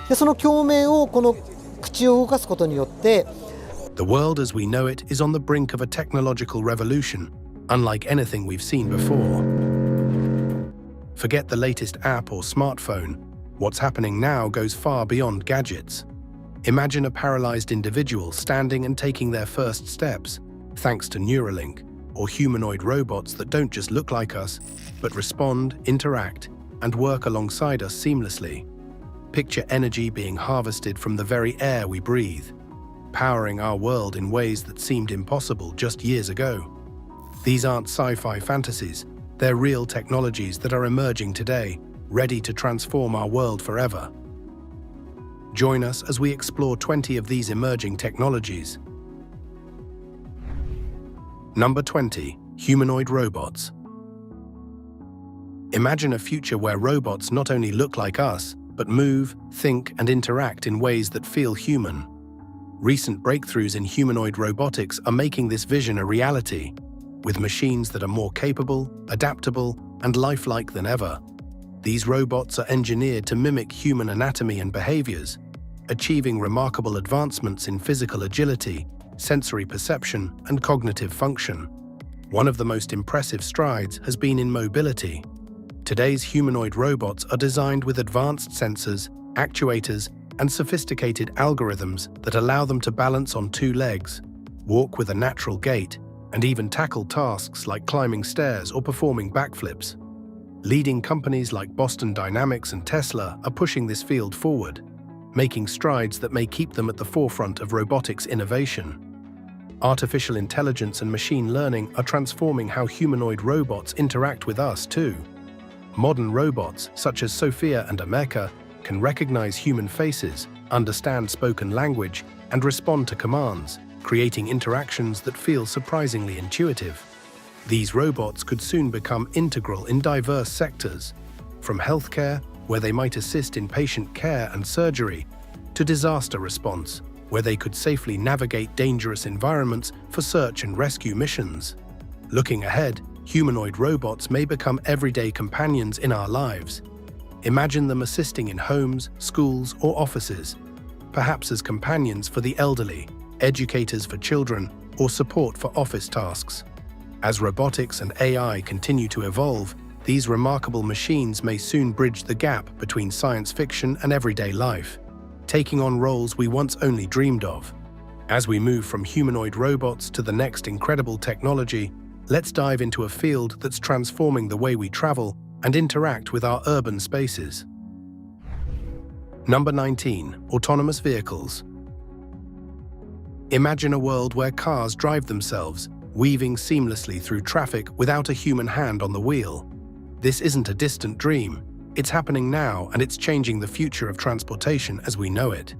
でその共鳴をこの口を動かすことによって The world as we know it is on the brink of a technological revolution, unlike anything we've seen before. Forget the latest app or smartphone. What's happening now goes far beyond gadgets. Imagine a paralyzed individual standing and taking their first steps, thanks to Neuralink, or humanoid robots that don't just look like us, but respond, interact, and work alongside us seamlessly. Picture energy being harvested from the very air we breathe, powering our world in ways that seemed impossible just years ago. These aren't sci-fi fantasies, they're real technologies that are emerging today, ready to transform our world forever. Join us as we explore 20 of these emerging technologies. Number 20. Humanoid Robots. Imagine a future where robots not only look like us, but move, think, and interact in ways that feel human. Recent breakthroughs in humanoid robotics are making this vision a reality, with machines that are more capable, adaptable, and lifelike than ever. These robots are engineered to mimic human anatomy and behaviors, achieving remarkable advancements in physical agility, sensory perception, and cognitive function. One of the most impressive strides has been in mobility. Today's humanoid robots are designed with advanced sensors, actuators, and sophisticated algorithms that allow them to balance on two legs, walk with a natural gait, and even tackle tasks like climbing stairs or performing backflips. Leading companies like Boston Dynamics and Tesla are pushing this field forward, making strides that may keep them at the forefront of robotics innovation. Artificial intelligence and machine learning are transforming how humanoid robots interact with us too. Modern robots, such as Sophia and Ameka, can recognize human faces, understand spoken language, and respond to commands, creating interactions that feel surprisingly intuitive. These robots could soon become integral in diverse sectors, from healthcare, where they might assist in patient care and surgery, to disaster response, where they could safely navigate dangerous environments for search and rescue missions. Looking ahead, humanoid robots may become everyday companions in our lives. Imagine them assisting in homes, schools, or offices, perhaps as companions for the elderly, educators for children, or support for office tasks. As robotics and AI continue to evolve, these remarkable machines may soon bridge the gap between science fiction and everyday life, taking on roles we once only dreamed of. As we move from humanoid robots to the next incredible technology, let's dive into a field that's transforming the way we travel and interact with our urban spaces. Number 19. Autonomous vehicles. Imagine a world where cars drive themselves, weaving seamlessly through traffic without a human hand on the wheel. This isn't a distant dream. It's happening now, and it's changing the future of transportation as we know it.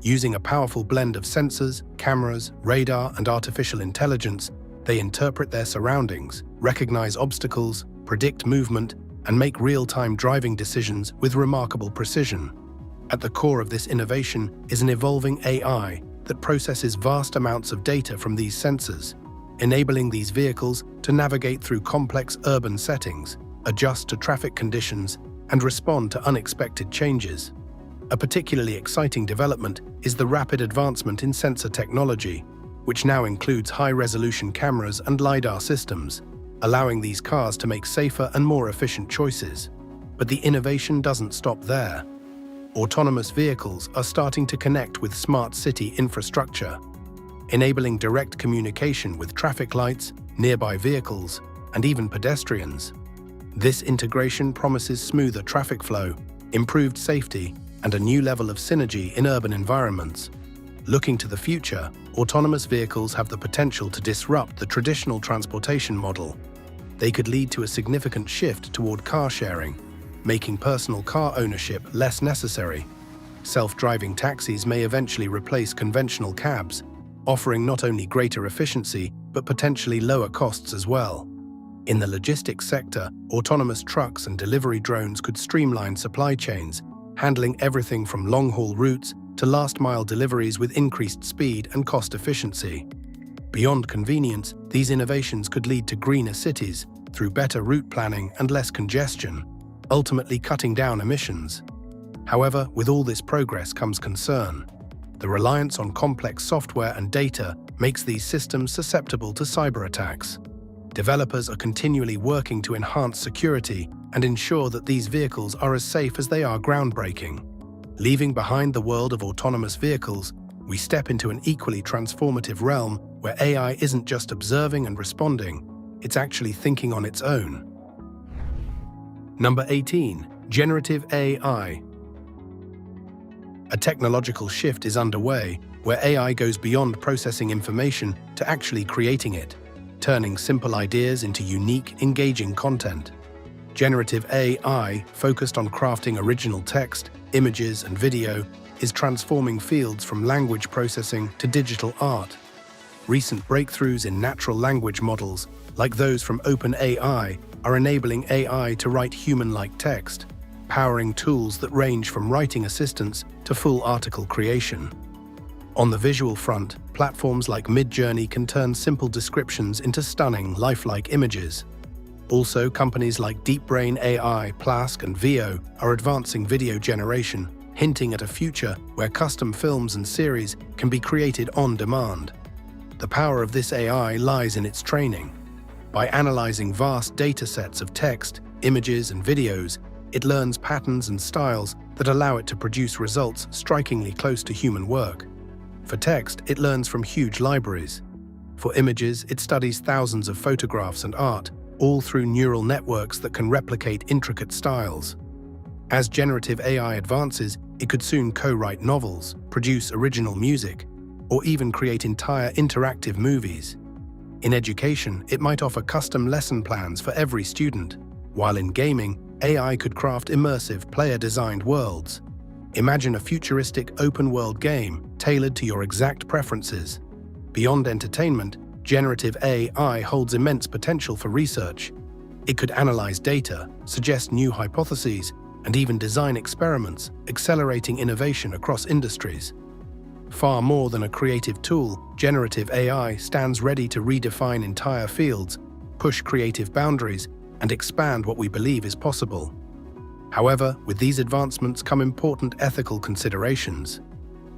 Using a powerful blend of sensors, cameras, radar, and artificial intelligence, they interpret their surroundings, recognize obstacles, predict movement, and make real-time driving decisions with remarkable precision. At the core of this innovation is an evolving AI that processes vast amounts of data from these sensors, enabling these vehicles to navigate through complex urban settings, adjust to traffic conditions, and respond to unexpected changes. A particularly exciting development is the rapid advancement in sensor technology, which now includes high-resolution cameras and LiDAR systems, allowing these cars to make safer and more efficient choices. But the innovation doesn't stop there. Autonomous vehicles are starting to connect with smart city infrastructure, enabling direct communication with traffic lights, nearby vehicles, and even pedestrians. This integration promises smoother traffic flow, improved safety, and a new level of synergy in urban environments. Looking to the future, autonomous vehicles have the potential to disrupt the traditional transportation model. They could lead to a significant shift toward car sharing, making personal car ownership less necessary. Self-driving taxis may eventually replace conventional cabs, offering not only greater efficiency, but potentially lower costs as well. In the logistics sector, autonomous trucks and delivery drones could streamline supply chains, handling everything from long-haul routes to last-mile deliveries with increased speed and cost efficiency. Beyond convenience, these innovations could lead to greener cities through better route planning and less congestion, ultimately cutting down emissions. However, with all this progress comes concern. The reliance on complex software and data makes these systems susceptible to cyber attacks. Developers are continually working to enhance security and ensure that these vehicles are as safe as they are groundbreaking. Leaving behind the world of autonomous vehicles, we step into an equally transformative realm where AI isn't just observing and responding, it's actually thinking on its own. Number 18. Generative AI. A technological shift is underway where AI goes beyond processing information to actually creating it, turning simple ideas into unique, engaging content. Generative AI, focused on crafting original text, images, and video, is transforming fields from language processing to digital art. Recent breakthroughs in natural language models, like those from OpenAI, are enabling AI to write human-like text, powering tools that range from writing assistants to full article creation. On the visual front, platforms like Midjourney can turn simple descriptions into stunning, lifelike images. Also, companies like DeepBrain AI, Plask, and Veo are advancing video generation, hinting at a future where custom films and series can be created on demand. The power of this AI lies in its training. By analyzing vast data sets of text, images, and videos, it learns patterns and styles that allow it to produce results strikingly close to human work. For text, it learns from huge libraries. For images, it studies thousands of photographs and art, all through neural networks that can replicate intricate styles. As generative AI advances, it could soon co-write novels, produce original music, or even create entire interactive movies. In education, it might offer custom lesson plans for every student, while in gaming, AI could craft immersive, player-designed worlds. Imagine a futuristic open-world game tailored to your exact preferences. Beyond entertainment, generative AI holds immense potential for research. It could analyze data, suggest new hypotheses, and even design experiments, accelerating innovation across industries. Far more than a creative tool, generative AI stands ready to redefine entire fields, push creative boundaries, and expand what we believe is possible. However, with these advancements come important ethical considerations.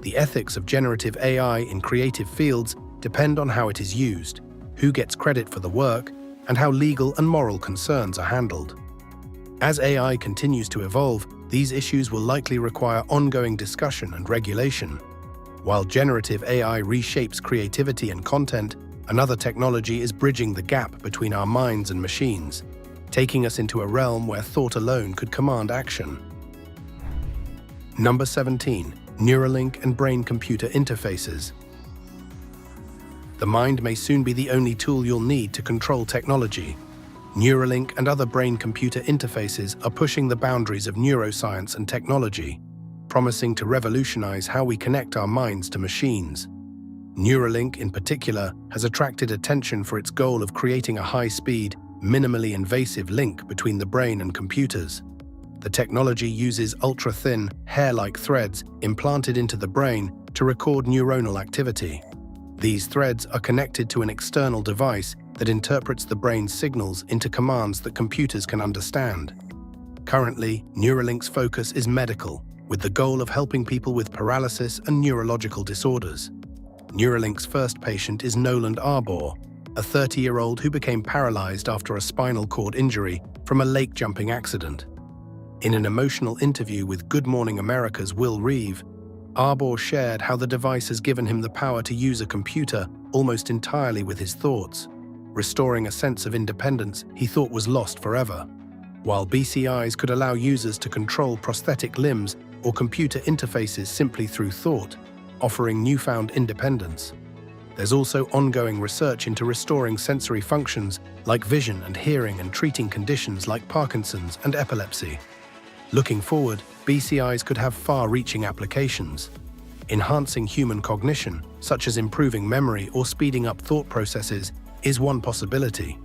The ethics of generative AI in creative fields depend on how it is used, who gets credit for the work, and how legal and moral concerns are handled. As AI continues to evolve, these issues will likely require ongoing discussion and regulation. While generative AI reshapes creativity and content, another technology is bridging the gap between our minds and machines, taking us into a realm where thought alone could command action. Number 17. Neuralink and brain-computer interfaces. The mind may soon be the only tool you'll need to control technology. Neuralink and other brain-computer interfaces are pushing the boundaries of neuroscience and technology, promising to revolutionize how we connect our minds to machines. Neuralink, in particular, has attracted attention for its goal of creating a high-speed, minimally invasive link between the brain and computers. The technology uses ultra-thin, hair-like threads implanted into the brain to record neuronal activity. These threads are connected to an external device that interprets the brain's signals into commands that computers can understand. Currently, Neuralink's focus is medical, with the goal of helping people with paralysis and neurological disorders. Neuralink's first patient is Noland Arbor, a 30-year-old who became paralyzed after a spinal cord injury from a lake-jumping accident. In an emotional interview with Good Morning America's Will Reeve, Arbor shared how the device has given him the power to use a computer almost entirely with his thoughts, restoring a sense of independence he thought was lost forever. While BCIs could allow users to control prosthetic limbs or computer interfaces simply through thought, offering newfound independence. There's also ongoing research into restoring sensory functions like vision and hearing and treating conditions like Parkinson's and epilepsy. Looking forward, BCIs could have far-reaching applications. Enhancing human cognition, such as improving memory or speeding up thought processes, is one possibility.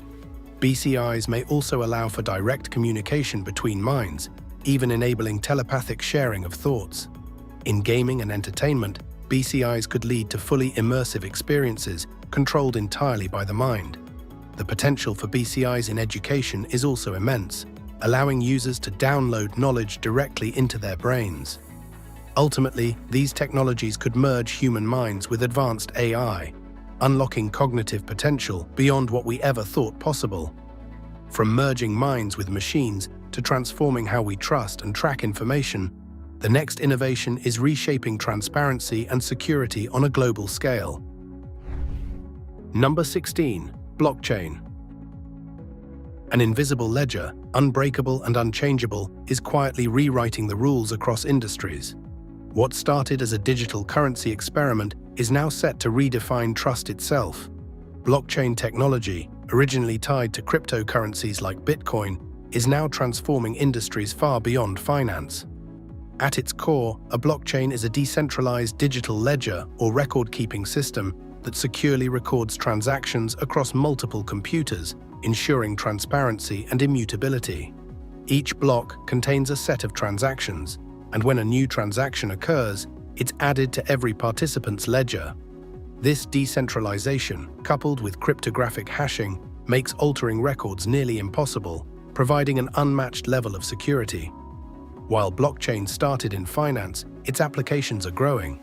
BCIs may also allow for direct communication between minds, even enabling telepathic sharing of thoughts. In gaming and entertainment, BCIs could lead to fully immersive experiences controlled entirely by the mind. The potential for BCIs in education is also immense. allowing users to download knowledge directly into their brains. Ultimately, these technologies could merge human minds with advanced AI, unlocking cognitive potential beyond what we ever thought possible. From merging minds with machines to transforming how we trust and track information, the next innovation is reshaping transparency and security on a global scale. Number 16. Blockchain. An invisible ledger, unbreakable and unchangeable, is quietly rewriting the rules across industries. What started as a digital currency experiment is now set to redefine trust itself. Blockchain technology, originally tied to cryptocurrencies like Bitcoin, is now transforming industries far beyond finance. At its core, a blockchain is a decentralized digital ledger or record-keeping system that securely records transactions across multiple computers, ensuring transparency and immutability. Each block contains a set of transactions, and when a new transaction occurs, it's added to every participant's ledger. This decentralization, coupled with cryptographic hashing, makes altering records nearly impossible, providing an unmatched level of security. While blockchain started in finance, its applications are growing.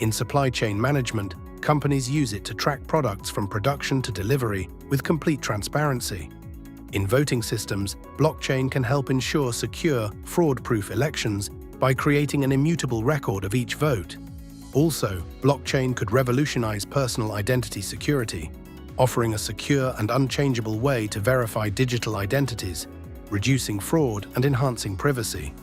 In supply chain management, companies use it to track products from production to delivery with complete transparency. In voting systems, blockchain can help ensure secure, fraud-proof elections by creating an immutable record of each vote. Also, blockchain could revolutionize personal identity security, offering a secure and unchangeable way to verify digital identities, reducing fraud and enhancing privacy.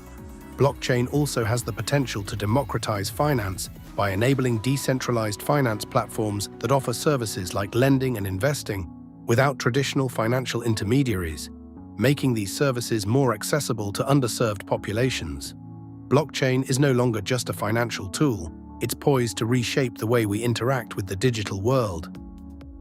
Blockchain also has the potential to democratize finance by enabling decentralized finance platforms that offer services like lending and investing without traditional financial intermediaries, making these services more accessible to underserved populations. Blockchain is no longer just a financial tool, it's poised to reshape the way we interact with the digital world.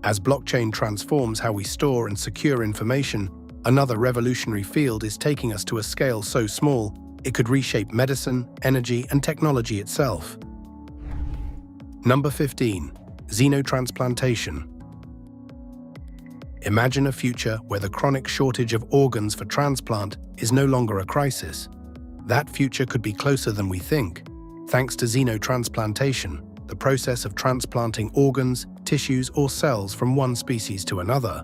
As blockchain transforms how we store and secure information, another revolutionary field is taking us to a scale so small, it could reshape medicine, energy, and technology itself. Number 15. Xenotransplantation. Imagine a future where the chronic shortage of organs for transplant is no longer a crisis. That future could be closer than we think, thanks to xenotransplantation, the process of transplanting organs, tissues, or cells from one species to another.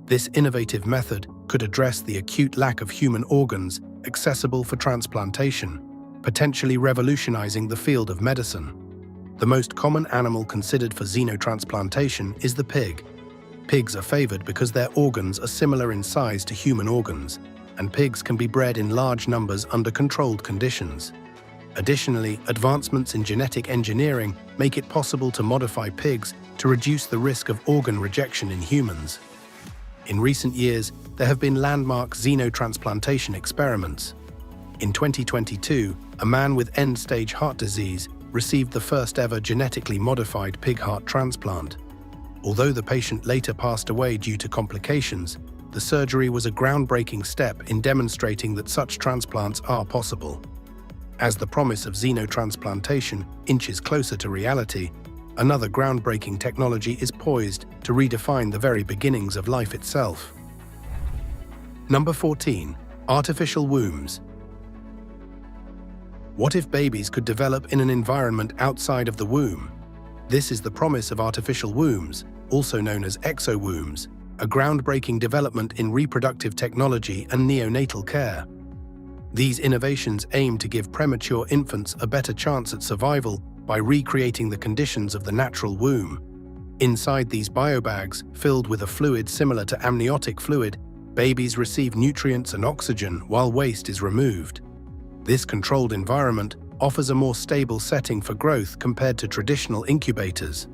This innovative method could address the acute lack of human organs accessible for transplantation, potentially revolutionizing the field of medicine. The most common animal considered for xenotransplantation is the pig. Pigs are favored because their organs are similar in size to human organs, and pigs can be bred in large numbers under controlled conditions. Additionally, advancements in genetic engineering make it possible to modify pigs to reduce the risk of organ rejection in humans. In recent years, there have been landmark xenotransplantation experiments. In 2022, a man with end-stage heart disease received the first-ever genetically modified pig heart transplant. Although the patient later passed away due to complications, the surgery was a groundbreaking step in demonstrating that such transplants are possible. As the promise of xenotransplantation inches closer to reality, another groundbreaking technology is poised to redefine the very beginnings of life itself. Number 14. Artificial wombs. What if babies could develop in an environment outside of the womb? This is the promise of artificial wombs, also known as exowombs, a groundbreaking development in reproductive technology and neonatal care. These innovations aim to give premature infants a better chance at survival by recreating the conditions of the natural womb. Inside these biobags, filled with a fluid similar to amniotic fluid, babies receive nutrients and oxygen while waste is removed. This controlled environment offers a more stable setting for growth compared to traditional incubators.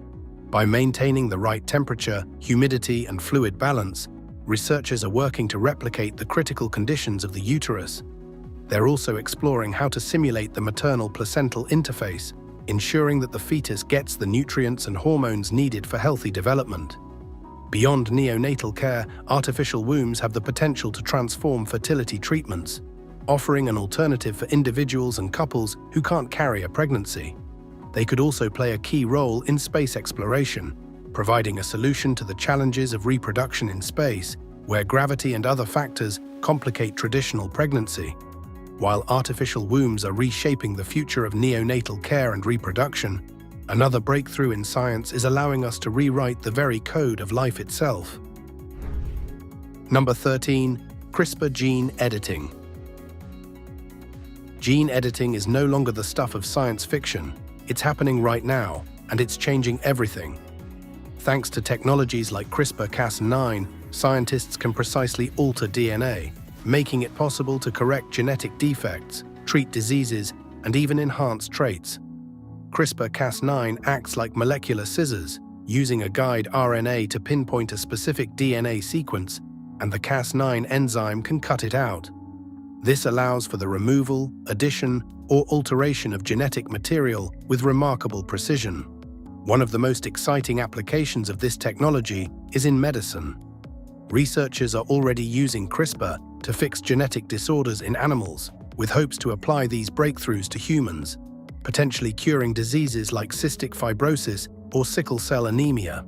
By maintaining the right temperature, humidity, and fluid balance, researchers are working to replicate the critical conditions of the uterus. They're also exploring how to simulate the maternal-placental interface, ensuring that the fetus gets the nutrients and hormones needed for healthy development. Beyond neonatal care, artificial wombs have the potential to transform fertility treatments, offering an alternative for individuals and couples who can't carry a pregnancy. They could also play a key role in space exploration, providing a solution to the challenges of reproduction in space, where gravity and other factors complicate traditional pregnancy. While artificial wombs are reshaping the future of neonatal care and reproduction, another breakthrough in science is allowing us to rewrite the very code of life itself. Number 13. CRISPR gene editing. Gene editing is no longer the stuff of science fiction. It's happening right now, and it's changing everything. Thanks to technologies like CRISPR-Cas9, scientists can precisely alter DNA, making it possible to correct genetic defects, treat diseases, and even enhance traits. CRISPR-Cas9 acts like molecular scissors, using a guide RNA to pinpoint a specific DNA sequence, and the Cas9 enzyme can cut it out. This allows for the removal, addition, or alteration of genetic material with remarkable precision. One of the most exciting applications of this technology is in medicine. Researchers are already using CRISPR to fix genetic disorders in animals, with hopes to apply these breakthroughs to humans, potentially curing diseases like cystic fibrosis or sickle cell anemia.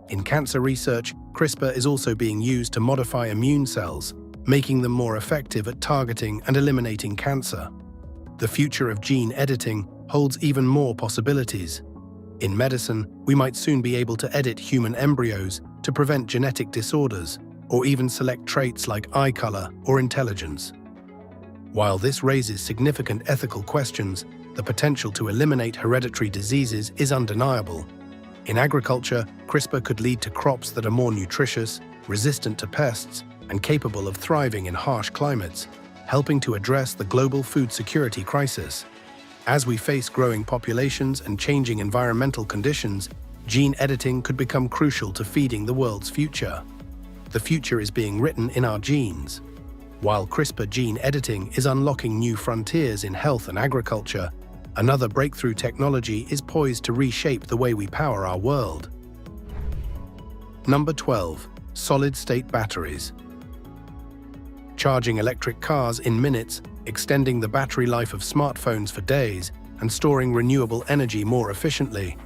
In cancer research, CRISPR is also being used to modify immune cells, making them more effective at targeting and eliminating cancer. The future of gene editing holds even more possibilities. In medicine, we might soon be able to edit human embryos to prevent genetic disorders, or even select traits like eye color or intelligence. While this raises significant ethical questions, the potential to eliminate hereditary diseases is undeniable. In agriculture, CRISPR could lead to crops that are more nutritious, resistant to pests, and capable of thriving in harsh climates, helping to address the global food security crisis. As we face growing populations and changing environmental conditions, gene editing could become crucial to feeding the world's future. The future is being written in our genes. While CRISPR gene editing is unlocking new frontiers in health and agriculture, another breakthrough technology is poised to reshape the way we power our world. Number 12. Solid-state batteries. Charging electric cars in minutes, extending the battery life of smartphones for days, and storing renewable energy more efficiently.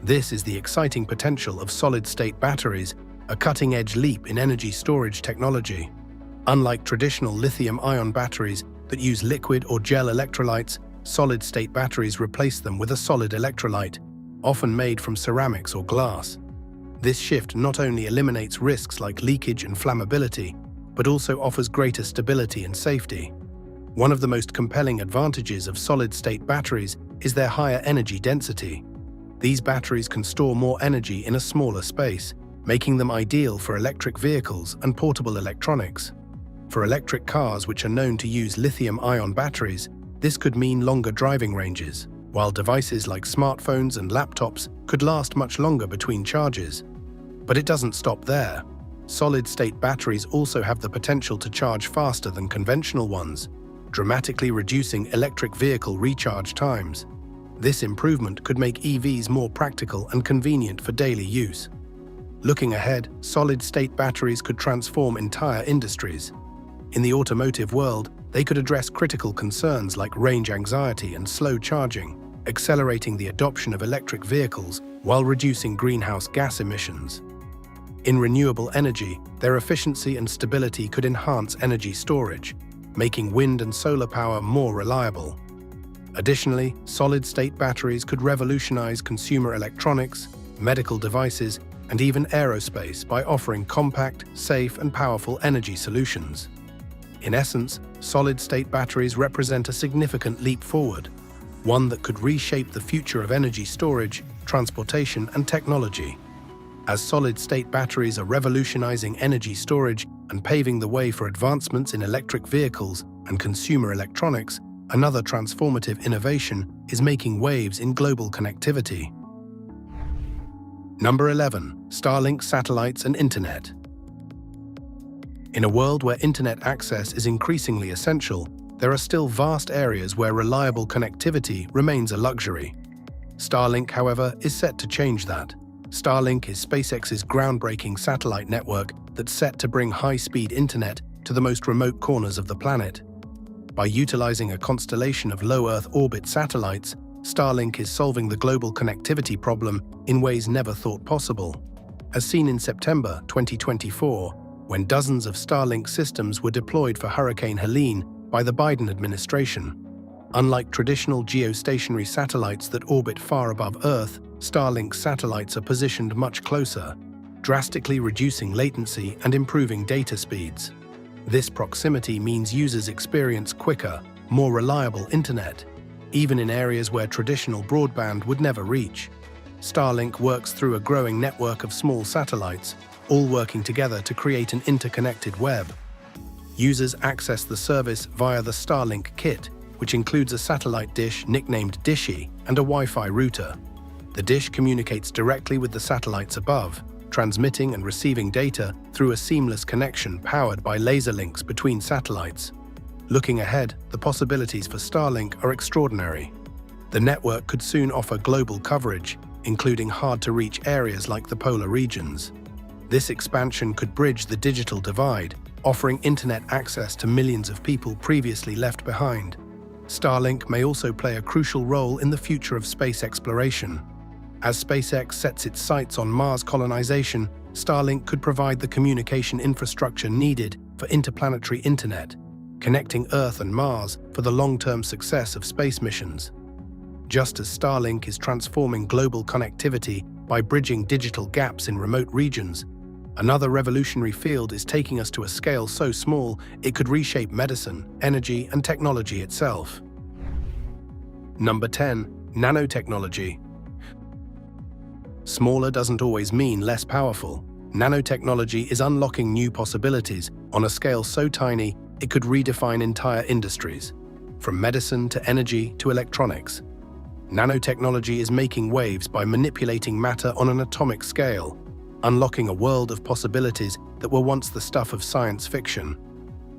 This is the exciting potential of solid-state batteries, a cutting-edge leap in energy storage technology. Unlike traditional lithium-ion batteries that use liquid or gel electrolytes, solid-state batteries replace them with a solid electrolyte, often made from ceramics or glass. This shift not only eliminates risks like leakage and flammability, but also offers greater stability and safety. One of the most compelling advantages of solid-state batteries is their higher energy density. These batteries can store more energy in a smaller space, making them ideal for electric vehicles and portable electronics. For electric cars which are known to use lithium-ion batteries, this could mean longer driving ranges, while devices like smartphones and laptops could last much longer between charges. But it doesn't stop there. Solid-state batteries also have the potential to charge faster than conventional ones, dramatically reducing electric vehicle recharge times. This improvement could make EVs more practical and convenient for daily use. Looking ahead, solid-state batteries could transform entire industries. In the automotive world, they could address critical concerns like range anxiety and slow charging, accelerating the adoption of electric vehicles while reducing greenhouse gas emissions. In renewable energy, their efficiency and stability could enhance energy storage, making wind and solar power more reliable. Additionally, solid-state batteries could revolutionize consumer electronics, medical devices, and even aerospace by offering compact, safe, and powerful energy solutions. In essence, solid-state batteries represent a significant leap forward, one that could reshape the future of energy storage, transportation, and technology. As solid-state batteries are revolutionizing energy storage and paving the way for advancements in electric vehicles and consumer electronics, another transformative innovation is making waves in global connectivity. Number 11. Starlink satellites and internet. In a world where internet access is increasingly essential, there are still vast areas where reliable connectivity remains a luxury. Starlink, however, is set to change that. Starlink is SpaceX's groundbreaking satellite network that's set to bring high-speed internet to the most remote corners of the planet. By utilizing a constellation of low Earth orbit satellites, Starlink is solving the global connectivity problem in ways never thought possible. As seen in September 2024, when dozens of Starlink systems were deployed for Hurricane Helene by the Biden administration. Unlike traditional geostationary satellites that orbit far above Earth, Starlink satellites are positioned much closer, drastically reducing latency and improving data speeds. This proximity means users experience quicker, more reliable internet, even in areas where traditional broadband would never reach. Starlink works through a growing network of small satellites, all working together to create an interconnected web. Users access the service via the Starlink kit, which includes a satellite dish nicknamed Dishy and a Wi-Fi router. The dish communicates directly with the satellites above, transmitting and receiving data through a seamless connection powered by laser links between satellites. Looking ahead, the possibilities for Starlink are extraordinary. The network could soon offer global coverage, including hard-to-reach areas like the polar regions. This expansion could bridge the digital divide, offering internet access to millions of people previously left behind. Starlink may also play a crucial role in the future of space exploration. As SpaceX sets its sights on Mars colonization, Starlink could provide the communication infrastructure needed for interplanetary internet, connecting Earth and Mars for the long-term success of space missions. Just as Starlink is transforming global connectivity by bridging digital gaps in remote regions, another revolutionary field is taking us to a scale so small it could reshape medicine, energy, and technology itself. Number 10. Nanotechnology. Smaller doesn't always mean less powerful. Nanotechnology is unlocking new possibilities on a scale so tiny it could redefine entire industries, from medicine to energy to electronics. Nanotechnology is making waves by manipulating matter on an atomic scale, unlocking a world of possibilities that were once the stuff of science fiction.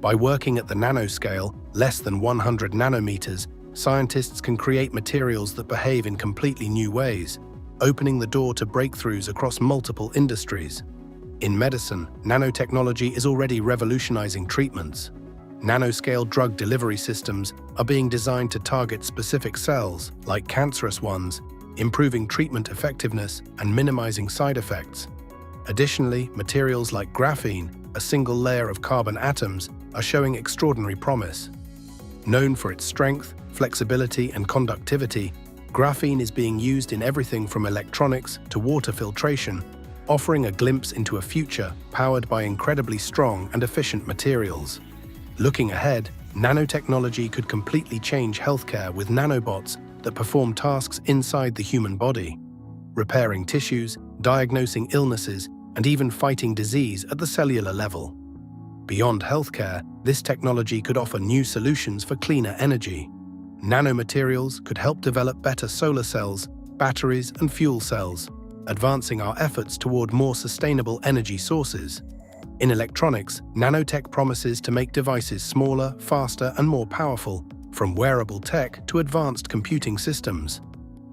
By working at the nanoscale, less than 100 nanometers, scientists can create materials that behave in completely new ways, opening the door to breakthroughs across multiple industries. In medicine, nanotechnology is already revolutionizing treatments. Nanoscale drug delivery systems are being designed to target specific cells, like cancerous ones, improving treatment effectiveness and minimizing side effects. Additionally, materials like graphene, a single layer of carbon atoms, are showing extraordinary promise. Known for its strength, flexibility, and conductivity, graphene is being used in everything from electronics to water filtration, offering a glimpse into a future powered by incredibly strong and efficient materials. Looking ahead, nanotechnology could completely change healthcare with nanobots that perform tasks inside the human body, repairing tissues, diagnosing illnesses, and even fighting disease at the cellular level. Beyond healthcare, this technology could offer new solutions for cleaner energy. Nanomaterials could help develop better solar cells, batteries, and fuel cells, advancing our efforts toward more sustainable energy sources. In electronics, nanotech promises to make devices smaller, faster, and more powerful, from wearable tech to advanced computing systems.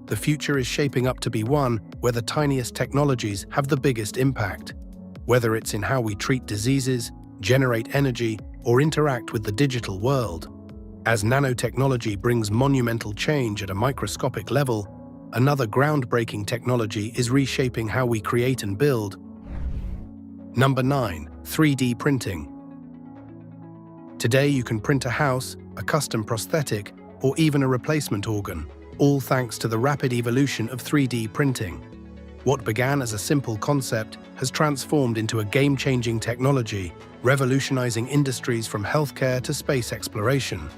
The future is shaping up to be one where the tiniest technologies have the biggest impact. Whether it's in how we treat diseases, generate energy, or interact with the digital world. As nanotechnology brings monumental change at a microscopic level, another groundbreaking technology is reshaping how we create and build. Number 9. 3D printing. Today you can print a house, a custom prosthetic, or even a replacement organ, all thanks to the rapid evolution of 3D printing. What began as a simple concept has transformed into a game-changing technology, revolutionizing industries from healthcare to space exploration.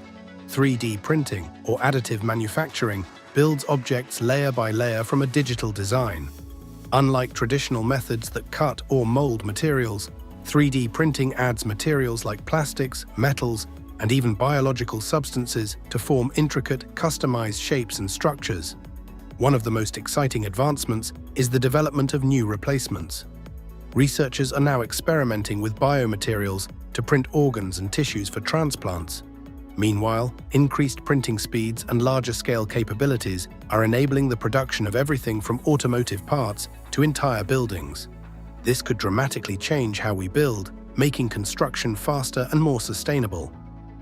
3D printing, or additive manufacturing, builds objects layer by layer from a digital design. Unlike traditional methods that cut or mold materials, 3D printing adds materials like plastics, metals, and even biological substances to form intricate, customized shapes and structures. One of the most exciting advancements is the development of new replacements. Researchers are now experimenting with biomaterials to print organs and tissues for transplants. Meanwhile, increased printing speeds and larger-scale capabilities are enabling the production of everything from automotive parts to entire buildings. This could dramatically change how we build, making construction faster and more sustainable.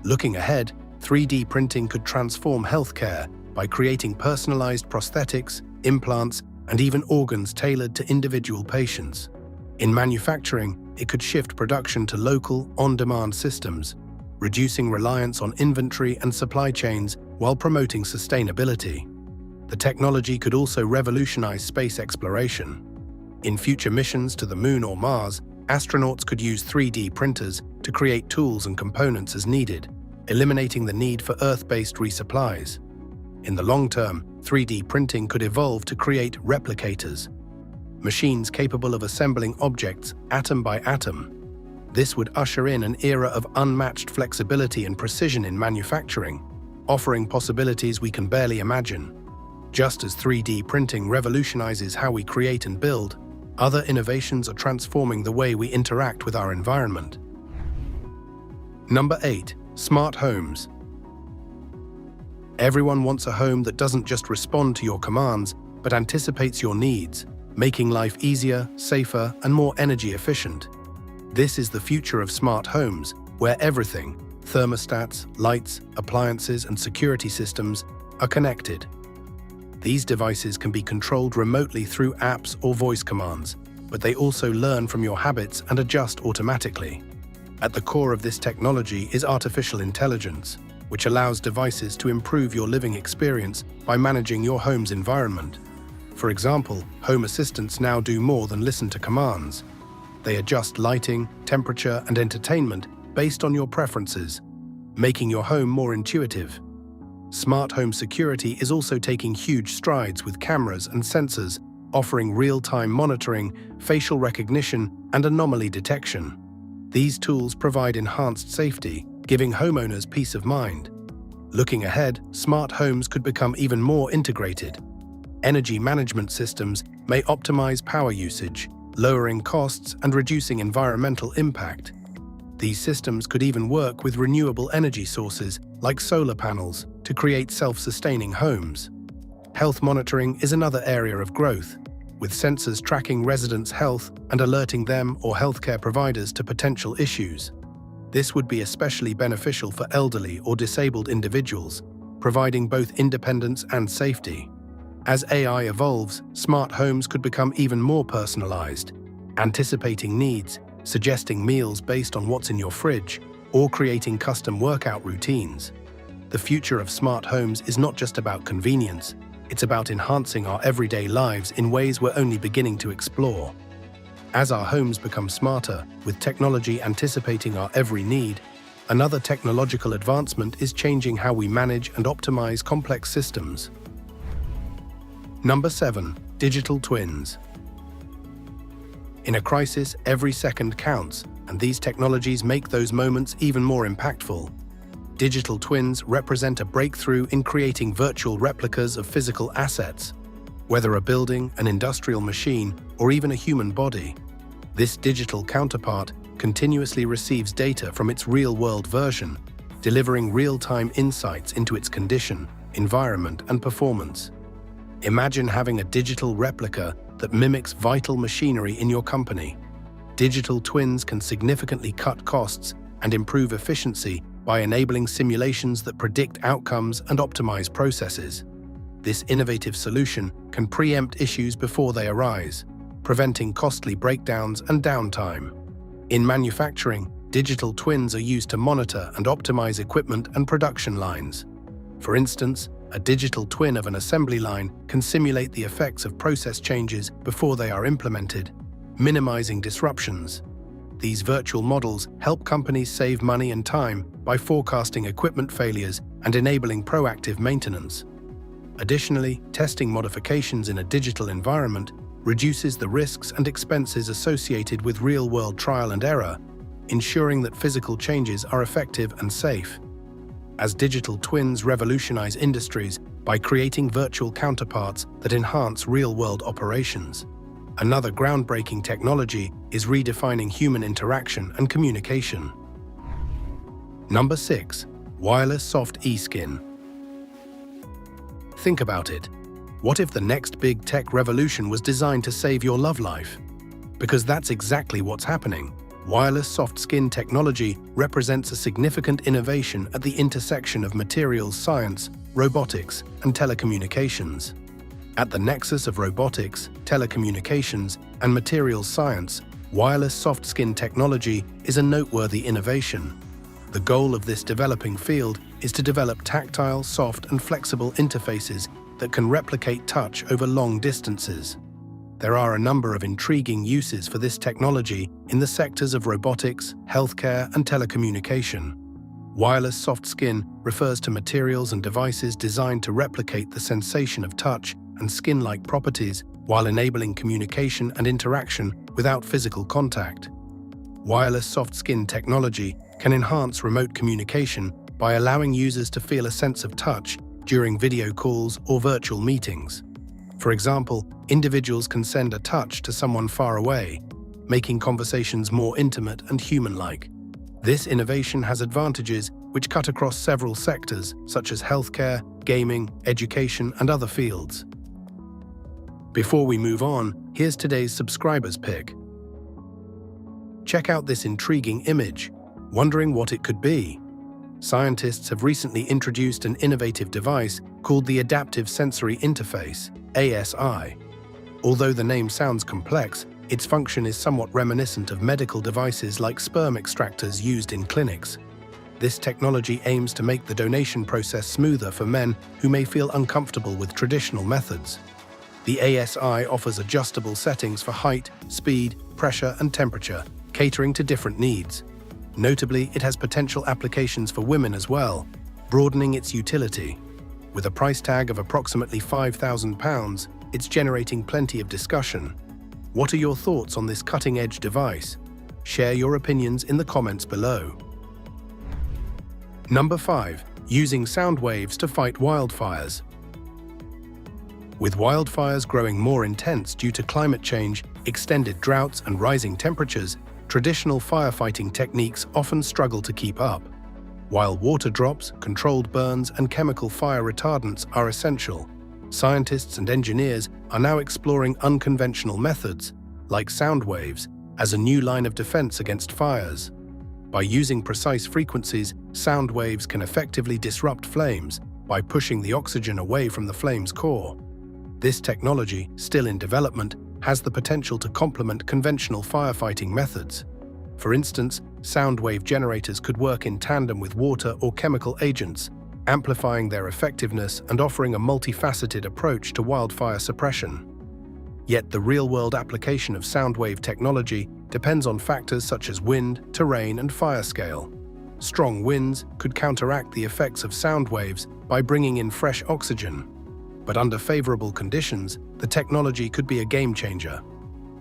Looking ahead, 3D printing could transform healthcare by creating personalized prosthetics, implants, and even organs tailored to individual patients. In manufacturing, it could shift production to local, on-demand systems, reducing reliance on inventory and supply chains while promoting sustainability. The technology could also revolutionize space exploration. In future missions to the Moon or Mars, astronauts could use 3D printers to create tools and components as needed, eliminating the need for Earth-based resupplies. In the long term, 3D printing could evolve to create replicators, machines capable of assembling objects atom by atom. This would usher in an era of unmatched flexibility and precision in manufacturing, offering possibilities we can barely imagine. Just as 3D printing revolutionizes how we create and build, other innovations are transforming the way we interact with our environment. Number 8. Smart homes. Everyone wants a home that doesn't just respond to your commands, but anticipates your needs, making life easier, safer, and more energy efficient. This is the future of smart homes, where everything, thermostats, lights, appliances, and security systems, are connected. These devices can be controlled remotely through apps or voice commands, but they also learn from your habits and adjust automatically. At the core of this technology is artificial intelligence, which allows devices to improve your living experience by managing your home's environment. For example, home assistants now do more than listen to commands. They adjust lighting, temperature, and entertainment based on your preferences, making your home more intuitive. Smart home security is also taking huge strides with cameras and sensors, offering real-time monitoring, facial recognition, and anomaly detection. These tools provide enhanced safety, giving homeowners peace of mind. Looking ahead, smart homes could become even more integrated. Energy management systems may optimize power usage, lowering costs and reducing environmental impact. These systems could even work with renewable energy sources like solar panels to create self-sustaining homes. Health monitoring is another area of growth, with sensors tracking residents' health and alerting them or healthcare providers to potential issues. This would be especially beneficial for elderly or disabled individuals, providing both independence and safety. As AI evolves, smart homes could become even more personalized, anticipating needs, suggesting meals based on what's in your fridge, or creating custom workout routines. The future of smart homes is not just about convenience, it's about enhancing our everyday lives in ways we're only beginning to explore. As our homes become smarter, with technology anticipating our every need, another technological advancement is changing how we manage and optimize complex systems. Number 7. Digital twins. In a crisis, every second counts, and these technologies make those moments even more impactful. Digital twins represent a breakthrough in creating virtual replicas of physical assets, whether a building, an industrial machine, or even a human body. This digital counterpart continuously receives data from its real-world version, delivering real-time insights into its condition, environment, and performance. Imagine having a digital replica that mimics vital machinery in your company. Digital twins can significantly cut costs and improve efficiency by enabling simulations that predict outcomes and optimize processes. This innovative solution can preempt issues before they arise, preventing costly breakdowns and downtime. In manufacturing, digital twins are used to monitor and optimize equipment and production lines. For instance, a digital twin of an assembly line can simulate the effects of process changes before they are implemented, minimizing disruptions. These virtual models help companies save money and time by forecasting equipment failures and enabling proactive maintenance. Additionally, testing modifications in a digital environment reduces the risks and expenses associated with real-world trial and error, ensuring that physical changes are effective and safe. As digital twins revolutionize industries by creating virtual counterparts that enhance real-world operations. Another groundbreaking technology is redefining human interaction and communication. Number 6. Wireless soft e-skin. Think about it. What if the next big tech revolution was designed to save your love life? Because that's exactly what's happening. Wireless soft skin technology represents a significant innovation at the intersection of materials science, robotics, and telecommunications. At the nexus of robotics, telecommunications, and materials science, Wireless soft skin technology is a noteworthy innovation. The goal of this developing field is to develop tactile, soft, and flexible interfaces that can replicate touch over long distances. There are a number of intriguing uses for this technology in the sectors of robotics, healthcare, and telecommunication. Wireless soft skin refers to materials and devices designed to replicate the sensation of touch and skin-like properties while enabling communication and interaction without physical contact. Wireless soft skin technology can enhance remote communication by allowing users to feel a sense of touch during video calls or virtual meetings. For example, individuals can send a touch to someone far away, making conversations more intimate and human-like. This innovation has advantages which cut across several sectors, such as healthcare, gaming, education, and other fields. Before we move on, here's today's subscriber's pick. Check out this intriguing image. Wondering what it could be? Scientists have recently introduced an innovative device called the Adaptive Sensory Interface, ASI. Although the name sounds complex, its function is somewhat reminiscent of medical devices like sperm extractors used in clinics. This technology aims to make the donation process smoother for men who may feel uncomfortable with traditional methods. The ASI offers adjustable settings for height, speed, pressure, and temperature, catering to different needs. Notably, it has potential applications for women as well, broadening its utility. With a price tag of approximately £5,000, it's generating plenty of discussion. What are your thoughts on this cutting-edge device? Share your opinions in the comments below. Number 5. Using sound waves to fight wildfires. With wildfires growing more intense due to climate change, extended droughts, and rising temperatures, traditional firefighting techniques often struggle to keep up. While water drops, controlled burns, and chemical fire retardants are essential, scientists and engineers are now exploring unconventional methods, like sound waves, as a new line of defense against fires. By using precise frequencies, sound waves can effectively disrupt flames by pushing the oxygen away from the flame's core. This technology, still in development, has the potential to complement conventional firefighting methods. For instance, sound wave generators could work in tandem with water or chemical agents, amplifying their effectiveness and offering a multifaceted approach to wildfire suppression. Yet the real-world application of sound wave technology depends on factors such as wind, terrain, and fire scale. Strong winds could counteract the effects of sound waves by bringing in fresh oxygen. But under favorable conditions, the technology could be a game-changer.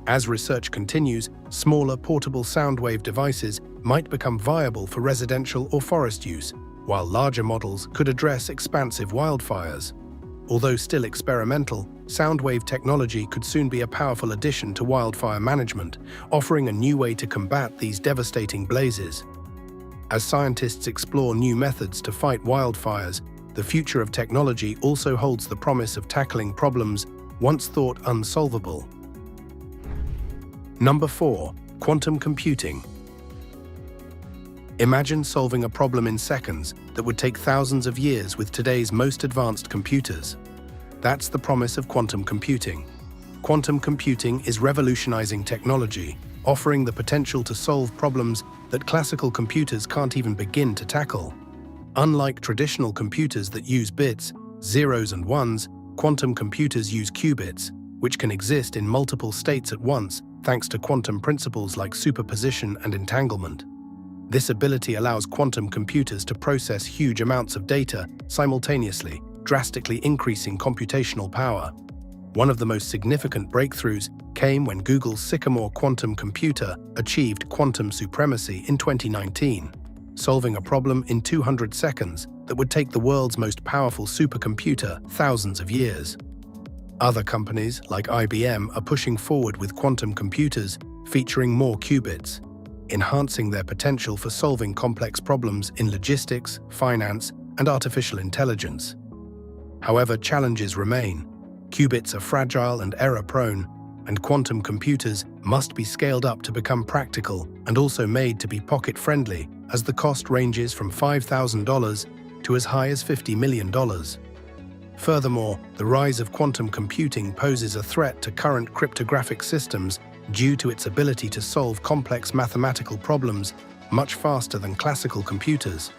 As research continues, smaller portable sound wave devices might become viable for residential or forest use, while larger models could address expansive wildfires. Although still experimental, sound wave technology could soon be a powerful addition to wildfire management, offering a new way to combat these devastating blazes. As scientists explore new methods to fight wildfires, the future of technology also holds the promise of tackling problems once thought unsolvable. Number 4. Quantum computing. Imagine solving a problem in seconds that would take thousands of years with today's most advanced computers. That's the promise of quantum computing. Quantum computing is revolutionizing technology, offering the potential to solve problems that classical computers can't even begin to tackle. Unlike traditional computers that use bits, zeros and ones, quantum computers use qubits, which can exist in multiple states at once thanks to quantum principles like superposition and entanglement. This ability allows quantum computers to process huge amounts of data simultaneously, drastically increasing computational power. One of the most significant breakthroughs came when Google's Sycamore quantum computer achieved quantum supremacy in 2019. Solving a problem in 200 seconds that would take the world's most powerful supercomputer thousands of years. Other companies, like IBM, are pushing forward with quantum computers featuring more qubits, enhancing their potential for solving complex problems in logistics, finance, and artificial intelligence. However, challenges remain. Qubits are fragile and error-prone, and quantum computers must be scaled up to become practical and also made to be pocket-friendly, as the cost ranges from $5,000 to as high as $50 million. Furthermore, the rise of quantum computing poses a threat to current cryptographic systems due to its ability to solve complex mathematical problems much faster than classical computers.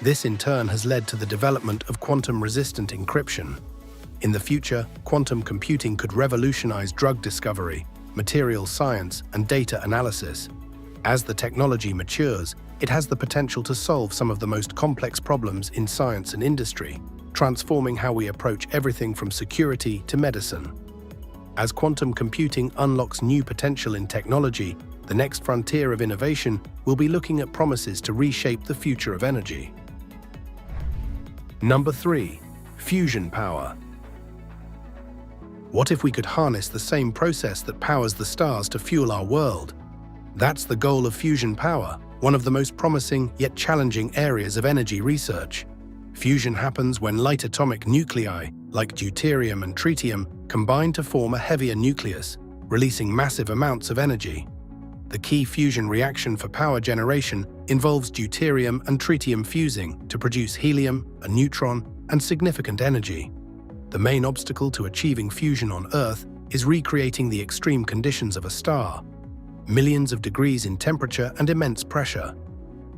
This in turn has led to the development of quantum-resistant encryption. In the future, quantum computing could revolutionize drug discovery, materials science, and data analysis. As the technology matures, it has the potential to solve some of the most complex problems in science and industry, transforming how we approach everything from security to medicine. As quantum computing unlocks new potential in technology, the next frontier of innovation will be looking at promises to reshape the future of energy. Number 3. Fusion power. What if we could harness the same process that powers the stars to fuel our world? That's the goal of fusion power, one of the most promising yet challenging areas of energy research. Fusion happens when light atomic nuclei, like deuterium and tritium, combine to form a heavier nucleus, releasing massive amounts of energy. The key fusion reaction for power generation involves deuterium and tritium fusing to produce helium, a neutron, and significant energy. The main obstacle to achieving fusion on Earth is recreating the extreme conditions of a star. Millions of degrees in temperature and immense pressure.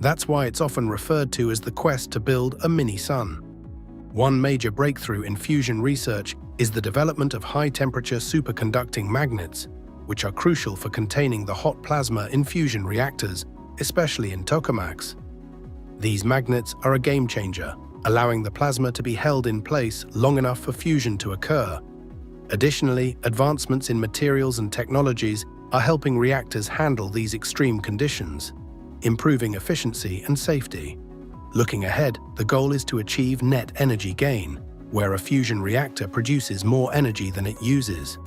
That's why it's often referred to as the quest to build a mini-sun. One major breakthrough in fusion research is the development of high-temperature superconducting magnets, which are crucial for containing the hot plasma in fusion reactors, especially in tokamaks. These magnets are a game-changer, allowing the plasma to be held in place long enough for fusion to occur. Additionally, advancements in materials and technologies are helping reactors handle these extreme conditions, improving efficiency and safety. Looking ahead, the goal is to achieve net energy gain, where a fusion reactor produces more energy than it uses.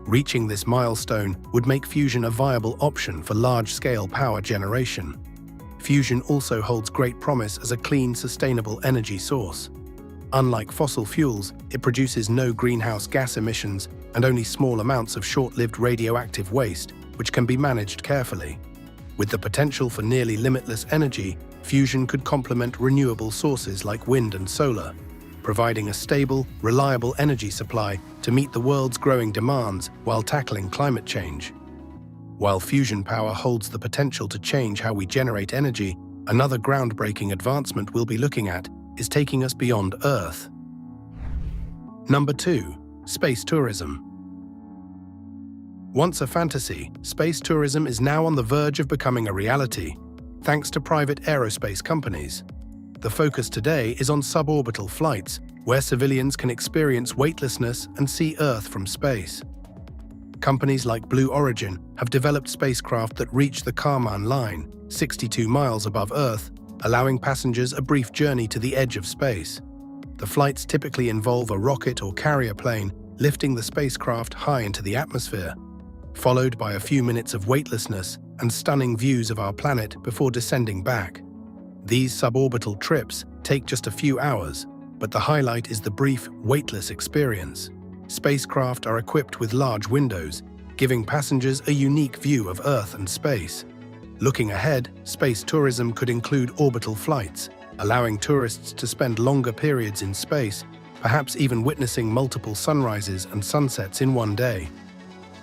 Reaching this milestone would make fusion a viable option for large-scale power generation. Fusion also holds great promise as a clean, sustainable energy source. Unlike fossil fuels, it produces no greenhouse gas emissions and only small amounts of short-lived radioactive waste, which can be managed carefully. With the potential for nearly limitless energy, fusion could complement renewable sources like wind and solar, providing a stable, reliable energy supply to meet the world's growing demands while tackling climate change. While fusion power holds the potential to change how we generate energy, another groundbreaking advancement we'll be looking at is taking us beyond Earth. Number 2. Space tourism. Once a fantasy, space tourism is now on the verge of becoming a reality, thanks to private aerospace companies. The focus today is on suborbital flights, where civilians can experience weightlessness and see Earth from space. Companies like Blue Origin have developed spacecraft that reach the Kármán line, 62 miles above Earth, allowing passengers a brief journey to the edge of space. The flights typically involve a rocket or carrier plane lifting the spacecraft high into the atmosphere, followed by a few minutes of weightlessness and stunning views of our planet before descending back. These suborbital trips take just a few hours, but the highlight is the brief, weightless experience. Spacecraft are equipped with large windows, giving passengers a unique view of Earth and space. Looking ahead, space tourism could include orbital flights, allowing tourists to spend longer periods in space, perhaps even witnessing multiple sunrises and sunsets in one day.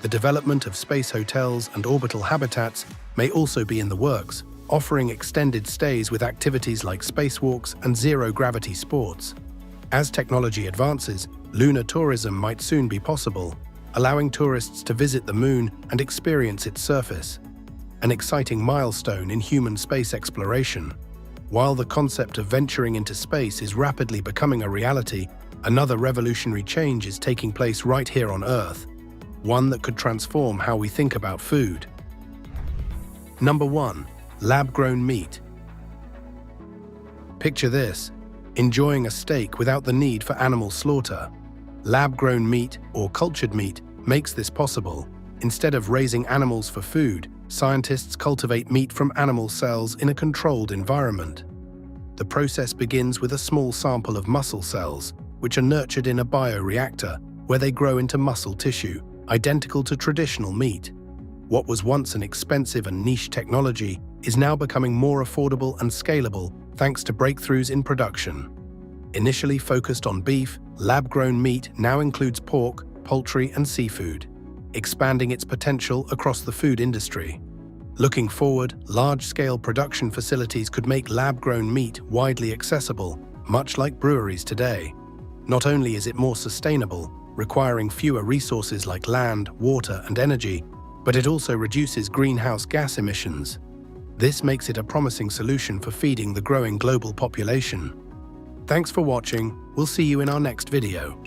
The development of space hotels and orbital habitats may also be in the works, offering extended stays with activities like spacewalks and zero-gravity sports. As technology advances, lunar tourism might soon be possible, allowing tourists to visit the Moon and experience its surface, an exciting milestone in human space exploration. While the concept of venturing into space is rapidly becoming a reality, another revolutionary change is taking place right here on Earth, one that could transform how we think about food. Number 1. Lab-grown meat. Picture this: enjoying a steak without the need for animal slaughter. Lab-grown meat, or cultured meat, makes this possible. Instead of raising animals for food, scientists cultivate meat from animal cells in a controlled environment. The process begins with a small sample of muscle cells, which are nurtured in a bioreactor, where they grow into muscle tissue, identical to traditional meat. What was once an expensive and niche technology is now becoming more affordable and scalable thanks to breakthroughs in production. Initially focused on beef, lab-grown meat now includes pork, poultry, and seafood. expanding its potential across the food industry. Looking forward, large-scale production facilities could make lab-grown meat widely accessible, much like breweries today. Not only is it more sustainable, requiring fewer resources like land, water, and energy, but it also reduces greenhouse gas emissions. This makes it a promising solution for feeding the growing global population. Thanks for watching. We'll see you in our next video.